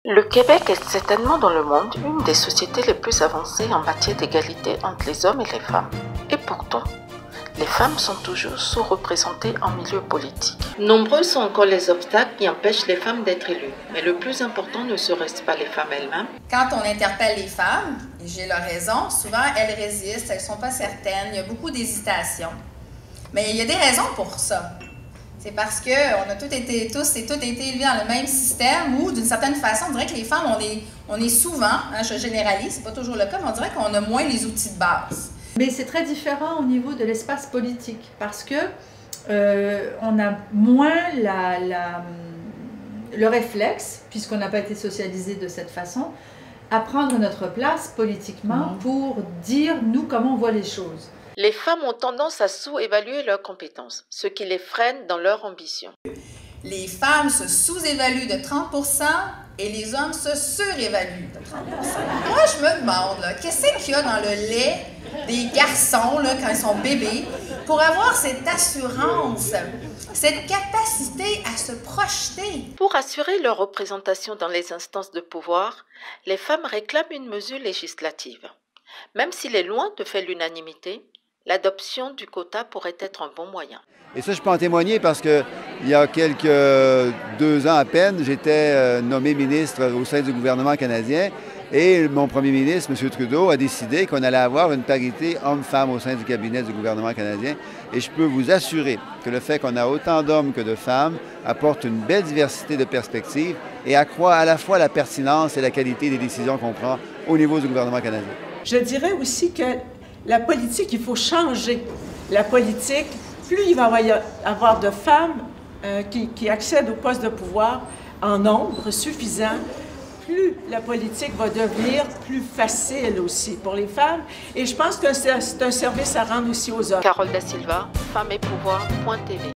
Le Québec est certainement dans le monde une des sociétés les plus avancées en matière d'égalité entre les hommes et les femmes. Et pourtant, les femmes sont toujours sous-représentées en milieu politique. Nombreux sont encore les obstacles qui empêchent les femmes d'être élues. Mais le plus important ne serait-ce pas les femmes elles-mêmes? Quand on interpelle les femmes, et j'ai leur raison, souvent elles résistent, elles ne sont pas certaines, il y a beaucoup d'hésitation. Mais il y a des raisons pour ça. C'est parce qu'on a tous été élevés dans le même système où, d'une certaine façon, on dirait que les femmes, on est souvent, je généralise, c'est pas toujours le cas, mais on dirait qu'on a moins les outils de base. Mais c'est très différent au niveau de l'espace politique parce que on a moins le réflexe, puisqu'on n'a pas été socialisé de cette façon, à prendre notre place politiquement pour dire, nous, comment on voit les choses. Les femmes ont tendance à sous-évaluer leurs compétences, ce qui les freine dans leur ambition. Les femmes se sous-évaluent de 30% et les hommes se surévaluent de 30%. Moi, je me demande, qu'est-ce qu'il y a dans le lait des garçons là, quand ils sont bébés pour avoir cette assurance, cette capacité à se projeter? Pour assurer leur représentation dans les instances de pouvoir, les femmes réclament une mesure législative. Même s'il est loin de faire l'unanimité, l'adoption du quota pourrait être un bon moyen. Et ça, je peux en témoigner parce qu'il y a quelques 2 ans à peine, j'étais nommé ministre au sein du gouvernement canadien et mon premier ministre, M. Trudeau, a décidé qu'on allait avoir une parité homme-femme au sein du cabinet du gouvernement canadien. Et je peux vous assurer que le fait qu'on a autant d'hommes que de femmes apporte une belle diversité de perspectives et accroît à la fois la pertinence et la qualité des décisions qu'on prend au niveau du gouvernement canadien. Je dirais aussi que la politique, il faut changer. La politique, plus il va y avoir de femmes qui accèdent au poste de pouvoir en nombre suffisant, plus la politique va devenir plus facile aussi pour les femmes. Et je pense que c'est un service à rendre aussi aux hommes. Carole Da Silva, Femmes et Pouvoir.tv